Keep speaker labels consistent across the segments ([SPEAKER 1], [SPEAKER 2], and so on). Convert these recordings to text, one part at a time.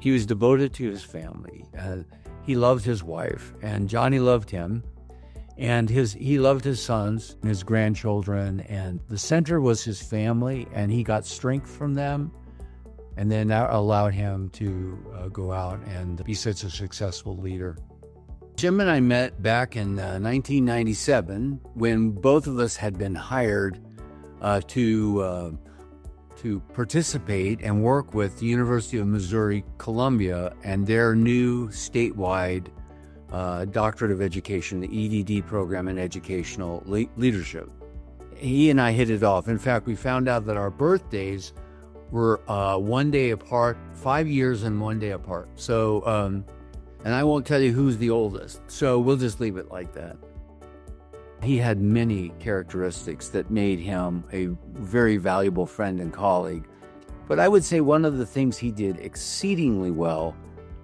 [SPEAKER 1] He was devoted to his family. He loved his wife, and Johnny loved him. And he loved his sons and his grandchildren, and the center was his family, and he got strength from them. And then that allowed him to go out and be such a successful leader. Jim and I met back in 1997 when both of us had been hired to participate and work with the University of Missouri Columbia and their new statewide Doctorate of Education, the EDD program in educational leadership. He and I hit it off. In fact, we found out that our birthdays were 1 day apart, 5 years and 1 day apart. So, and I won't tell you who's the oldest, so we'll just leave it like that. He had many characteristics that made him a very valuable friend and colleague. But I would say one of the things he did exceedingly well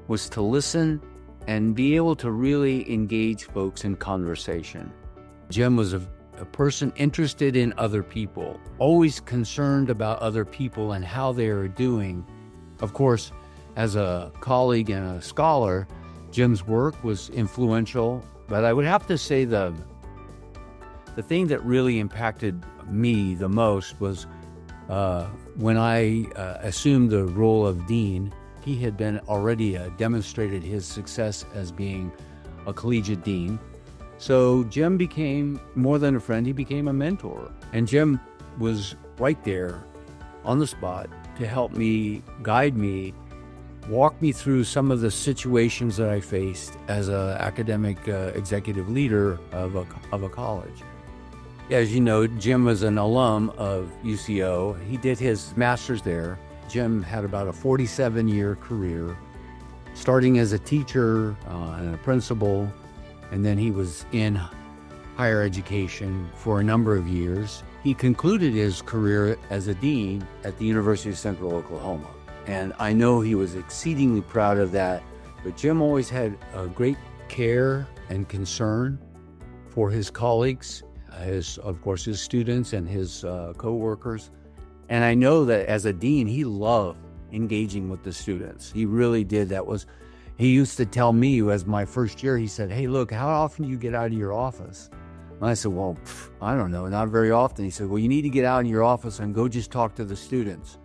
[SPEAKER 1] was to listen and be able to really engage folks in conversation. Jim was a person interested in other people, always concerned about other people and how they are doing. Of course, as a colleague and a scholar, Jim's work was influential, but I would have to say the thing that really impacted me the most was when I assumed the role of dean. He had been already demonstrated his success as being a collegiate dean. So Jim became more than a friend, he became a mentor. And Jim was right there on the spot to help me, guide me, walk me through some of the situations that I faced as an academic executive leader of a college. As you know, Jim was an alum of UCO. He did his master's there. Jim had about a 47-year career, starting as a teacher and a principal, and then he was in higher education for a number of years. He concluded his career as a dean at the University of Central Oklahoma, and I know he was exceedingly proud of that, but Jim always had a great care and concern for his colleagues, of course, his students and his co-workers. And I know that as a dean, he loved engaging with the students. He really did. He used to tell me as my first year, he said, "Hey, look, how often do you get out of your office?" And I said, "Well, I don't know, not very often." He said, "Well, you need to get out of your office and go just talk to the students.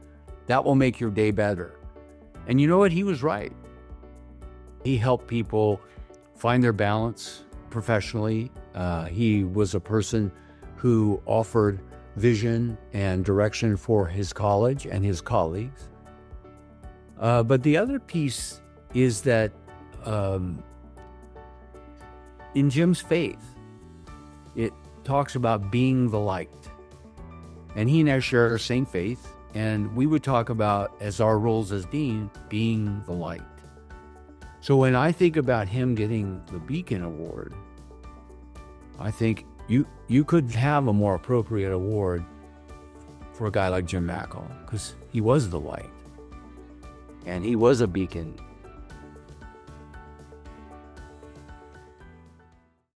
[SPEAKER 1] That will make your day better." And you know what? He was right. He helped people find their balance professionally. He was a person who offered vision and direction for his college and his colleagues. But the other piece is that in Jim's faith, it talks about being the light. And he and I share the same faith, and we would talk about, as our roles as dean, being the light. So when I think about him getting the Beacon Award, I think you could have a more appropriate award for a guy like Jim Machell, because he was the light. And he was a beacon